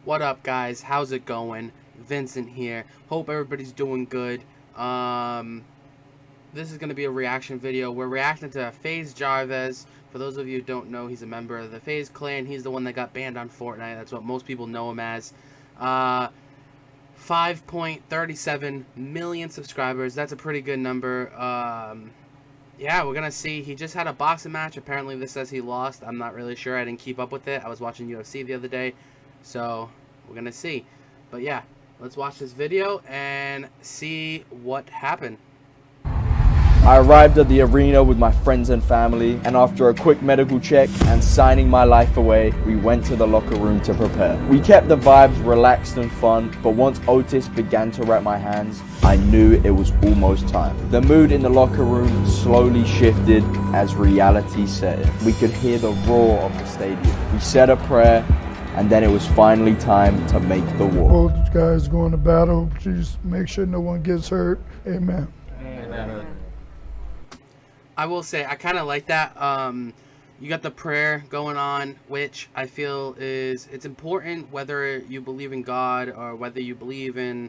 What up, guys? How's it going? Vincent here. Hope everybody's doing good. This is going to be a reaction video. We're reacting to Faze Jarvis. For those of you who don't know, he's a member of the Faze clan. He's the one that got banned on Fortnite. That's what most people know him as. 5.37 million subscribers. That's a pretty good number. Yeah, we're gonna see. He just had a boxing match. Apparently this says he lost. I'm not really sure. I didn't keep up with it. I was watching UFC the other day, so we're gonna see. But yeah, let's watch this video and see what happened. I arrived at the arena with my friends and family, and after a quick medical check and signing my life away, we went to the locker room to prepare. We kept the vibes relaxed and fun, but once Otis began to wrap my hands, I knew it was almost time. The mood in the locker room slowly shifted as reality set in. We could hear the roar of the stadium. We said a prayer, and then it was finally time to make the war. All these guys going to battle, please make sure no one gets hurt. Amen. Amen. I will say, I kind of like that. You got the prayer going on, which I feel it's important whether you believe in God or whether you believe in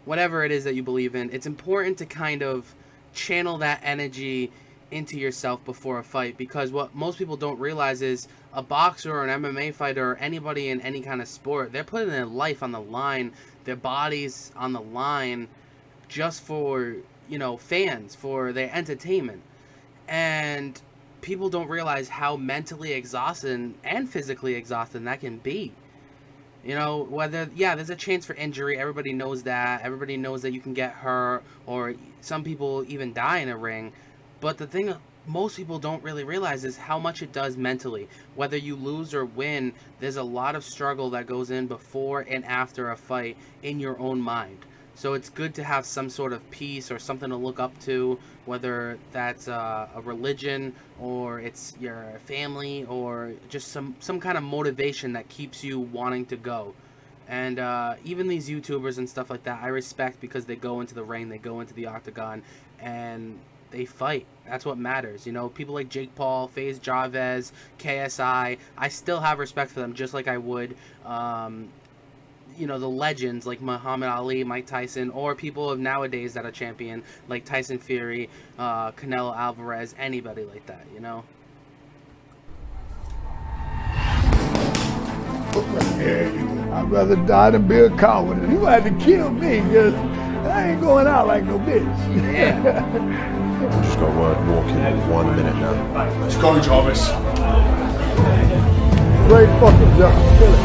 whatever it is that you believe in. It's important to kind of channel that energy into yourself before a fight, because what most people don't realize is a boxer or an MMA fighter or anybody in any kind of sport, they're putting their life on the line, their bodies on the line just for, you know, fans, for their entertainment. And people don't realize how mentally exhausting and physically exhausting that can be. You know, whether, yeah, there's a chance for injury. Everybody knows that. Everybody knows that you can get hurt, or some people even die in a ring. But the thing most people don't really realize is how much it does mentally. Whether you lose or win, there's a lot of struggle that goes in before and after a fight in your own mind. So it's good to have some sort of peace or something to look up to, whether that's a religion or it's your family or just some kind of motivation that keeps you wanting to go. And even these YouTubers and stuff like that, I respect, because they go into the ring, they go into the octagon, and they fight. That's what matters. You know, people like Jake Paul, Faze Jarvis, KSI, I still have respect for them, just like I would you know, the legends like Muhammad Ali, Mike Tyson, or people of nowadays that are champion like Tyson Fury, Canelo Alvarez, anybody like that, you know. I'd rather die than be a coward. You had to kill me, because I ain't going out like no bitch. Yeah. I'm just gonna walk in 1 minute now. Let's go, Jarvis. Great fucking job. Kill it.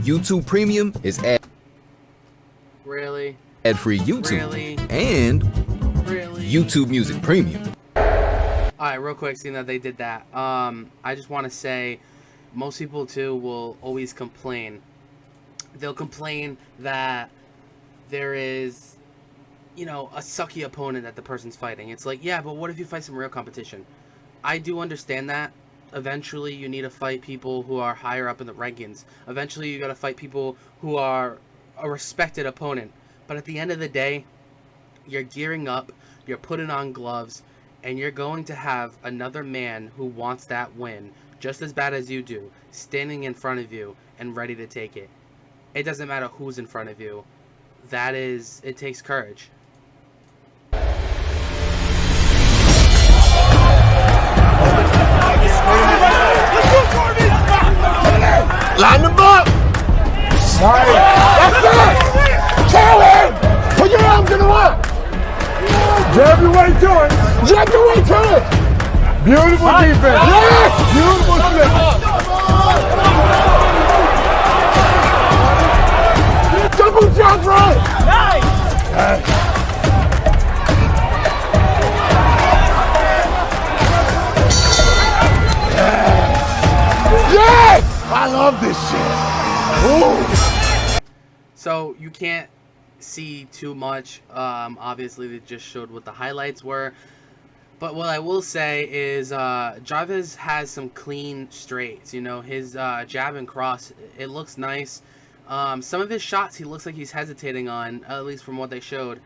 YouTube Premium is Really? ad-free YouTube. Really? And Really? YouTube Music Premium. Alright, real quick, seeing that they did that, I just want to say, most people too will always complain. They'll complain that there is, you know, a sucky opponent that the person's fighting. It's like, yeah, but what if you fight some real competition? I do understand that. Eventually you need to fight people who are higher up in the rankings. Eventually you got to fight people who are a respected opponent. But at the end of the day, you're gearing up, you're putting on gloves, and you're going to have another man who wants that win just as bad as you do, standing in front of you and ready to take it. It doesn't matter who's in front of you. It takes courage. Line them up! Nice. That's it! Tell him! Put your arms in the wall! Jab your way to it. Jab your way to it! Beautiful defense. Yes! Beautiful slip. Double jump right! Nice. Yes! I love this shit. Ooh. So you can't see too much. Obviously they just showed what the highlights were. But what I will say is Jarvis has some clean straights. You know, his jab and cross, it looks nice. Some of his shots, he looks like he's hesitating on, at least from what they showed.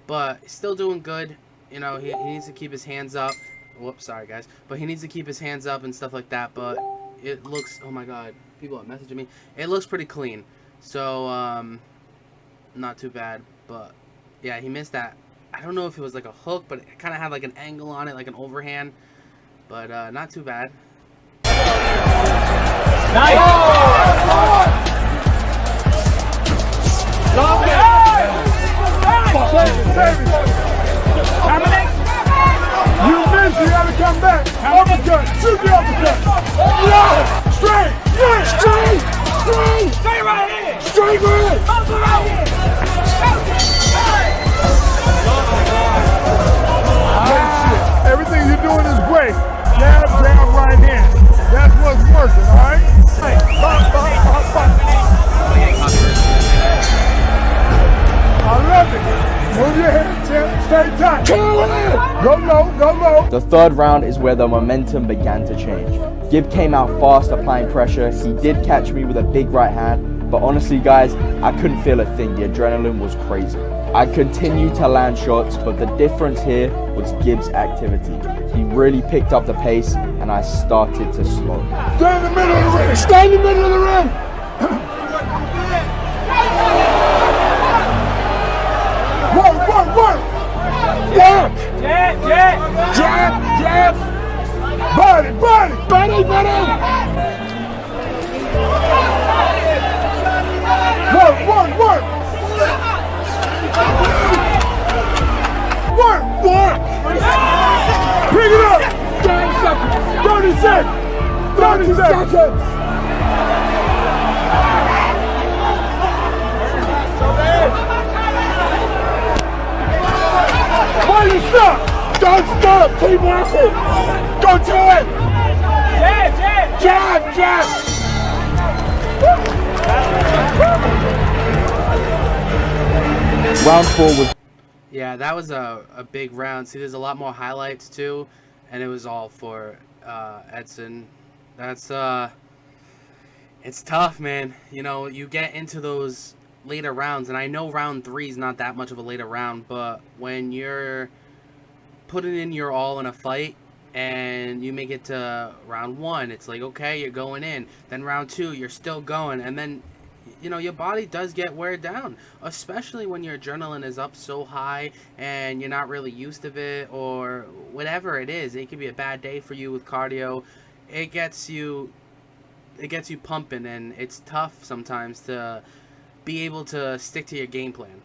But he's still doing good. You know, he needs to keep his hands up. Whoops, sorry, guys. But he needs to keep his hands up and stuff like that. But it looks... Oh, my God. People are messaging me. It looks pretty clean. So, not too bad. But, yeah, he missed that. I don't know if it was like a hook, but it kind of had like an angle on it, like an overhand. But, not too bad. Nice! You missed, you gotta come back. Uppercut, shoot the uppercut. Yeah, straight, yeah, straight, straight. Stay right here! Straight right. Bump right here! Everything you're doing is great. Jab, jab, right hand. That's what's working, all right? Bop, bop, bop, bop. I love it. Move your head, champ. Stay tight. Kill it. Go low, go low. The third round is where the momentum began to change. Gib came out fast, applying pressure. He did catch me with a big right hand, but honestly, guys, I couldn't feel a thing. The adrenaline was crazy. I continued to land shots, but the difference here was Gib's activity. He really picked up the pace, and I started to slow. Stay in the middle of the ring. Stay in the middle of the ring. Work, work, work. Work. Jab, jab! Jab, jab. Body, body. Body, body. Work, work, work. Work, work. Pick it up. 30 seconds. 30 seconds. 30 seconds. Why you stop? Don't stop. Keep working. Go to it. Jab, jab! Jab, jab. Round 4 was... Yeah, that was a big round. See, there's a lot more highlights, too. And it was all for Edson. That's, it's tough, man. You know, you get into those later rounds. And I know round 3 is not that much of a later round. But when you're putting in your all in a fight and you make it to round 1, it's like, okay, you're going in. Then round 2, you're still going. And then, you know, your body does get wear down, especially when your adrenaline is up so high and you're not really used to it, or whatever it is. It could be a bad day for you with cardio. It gets you pumping, and it's tough sometimes to be able to stick to your game plan.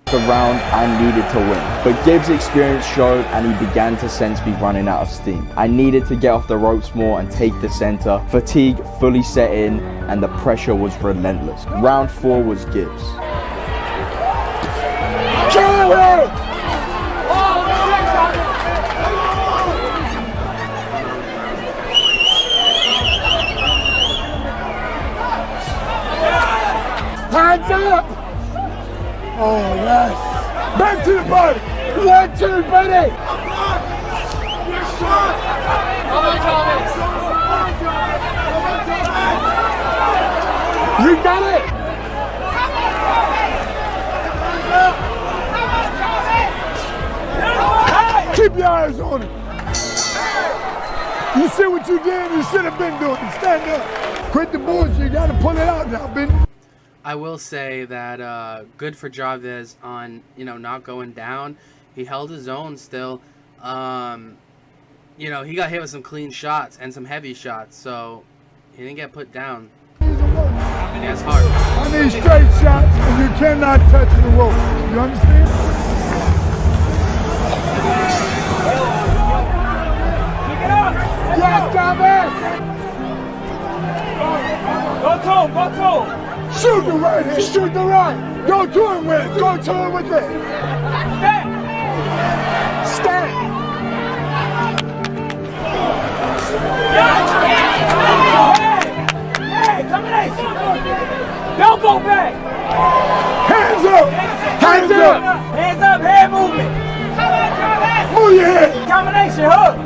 The round I needed to win, but Gib's experience showed, and he began to sense me running out of steam. I needed to get off the ropes more and take the center. Fatigue fully set in, and the pressure was relentless. Round 4 was Gib's. Kill it. Hands up. Oh, yes. Back to the body. 1, 2, buddy. You got it. Keep your eyes on it. You see what you did? You should have been doing. Stand up. Quit the bullshit. You got to pull it out now, Ben. I will say that good for Jarvis on, you know, not going down. He held his own still. You know, he got hit with some clean shots and some heavy shots, so he didn't get put down. And that's hard. I need straight shots, and you cannot touch the rope. You understand? Yes, Jarvis! Go to him, go to him! Shoot the right hand, shoot the right. Go to him with it, go to him with it. Stand. Hey, combination! Don't go back! Hands up, hands up. Hands up, head movement! Move your head. Combination, hook!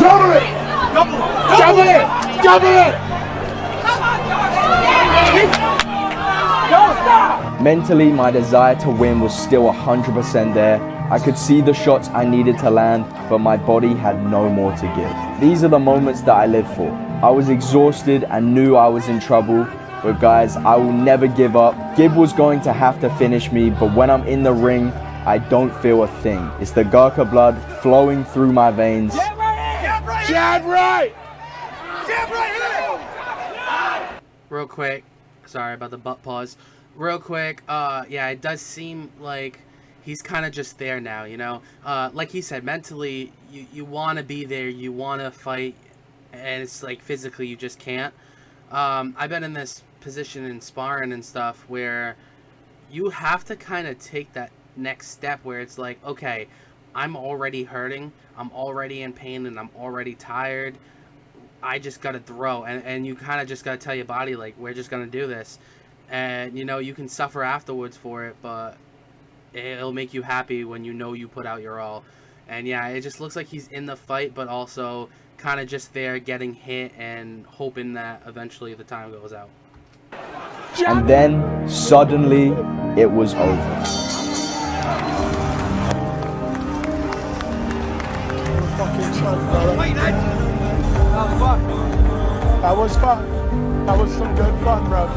Double it. Double it. Double it. Mentally, my desire to win was still 100% there. I could see the shots I needed to land, but my body had no more to give. These are the moments that I live for. I was exhausted and knew I was in trouble, but guys, I will never give up. Gib was going to have to finish me, but when I'm in the ring, I don't feel a thing. It's the Gurkha blood flowing through my veins. Jab right! Jab right! Jab right! Real quick, sorry about the butt pause. Real quick, yeah, it does seem like he's kind of just there now, you know? Like he said, mentally, you want to be there, you want to fight, and it's like physically you just can't. I've been in this position in sparring and stuff where you have to kind of take that next step where it's like, okay, I'm already hurting, I'm already in pain, and I'm already tired. I just gotta throw, and you kind of just gotta tell your body, like, we're just gonna do this, and you know, you can suffer afterwards for it, but it'll make you happy when you know you put out your all. And yeah, it just looks like he's in the fight, but also kind of just there getting hit and hoping that eventually the time goes out. And then, suddenly, it was over. That was fun. That was some good fun, bro.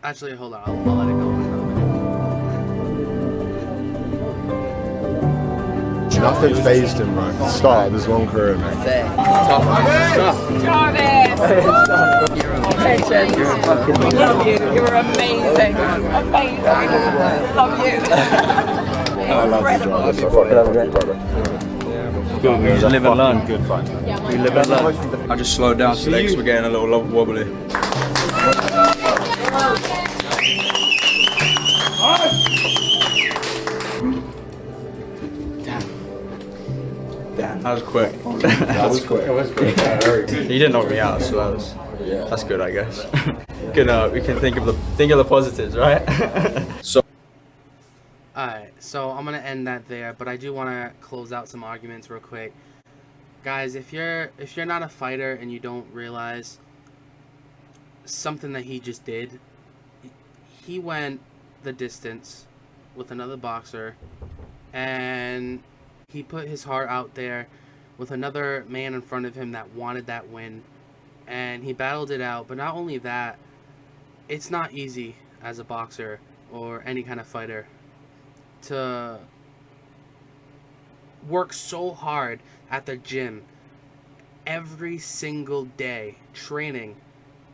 Actually, hold on, I'll let it go. Nothing phased him, bro. Start of his long career, man. Jarvis! Love you. You were amazing. Amazing. Love you. I love you, Jarvis. I fucking love you, brother. Good, we just live and learn. Good fun. We live and learn. I just slowed down so legs were getting a little wobbly. Damn, that was quick. That was quick. It was quick. He didn't knock me out, so that's good, I guess. We can think of the positives, right? So. Alright, so I'm gonna end that there, but I do want to close out some arguments real quick. Guys, if you're not a fighter and you don't realize something that he just did, he went the distance with another boxer, and he put his heart out there with another man in front of him that wanted that win, and he battled it out. But not only that, it's not easy as a boxer or any kind of fighter to work so hard at the gym every single day, training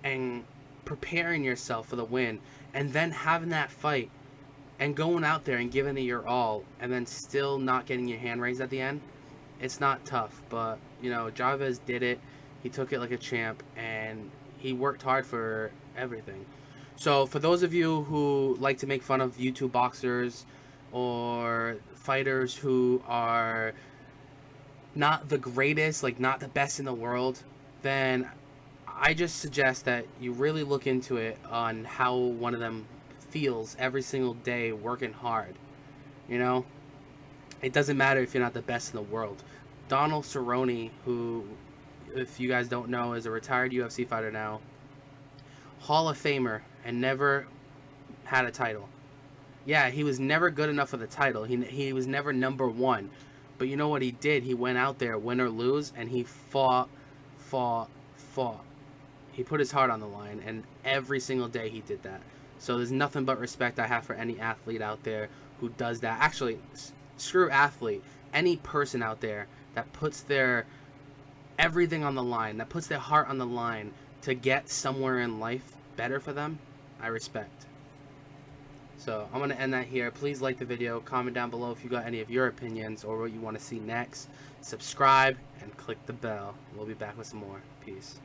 and preparing yourself for the win, and then having that fight and going out there and giving it your all, and then still not getting your hand raised at the end. It's not tough, but you know, Jarvis did it. He took it like a champ, and he worked hard for everything. So for those of you who like to make fun of YouTube boxers or fighters who are not the greatest, like not the best in the world, then I just suggest that you really look into it on how one of them feels every single day working hard. You know, it doesn't matter if you're not the best in the world. Donald Cerrone, who, if you guys don't know, is a retired UFC fighter now, Hall of Famer, and never had a title. Yeah, he was never good enough for the title. He was never number one. But you know what he did? He went out there, win or lose, and he fought. He put his heart on the line, and every single day he did that. So there's nothing but respect I have for any athlete out there who does that. Actually, screw athlete. Any person out there that puts their everything on the line, that puts their heart on the line to get somewhere in life better for them, I respect. So I'm going to end that here. Please like the video. Comment down below if you got any of your opinions or what you want to see next. Subscribe and click the bell. We'll be back with some more. Peace.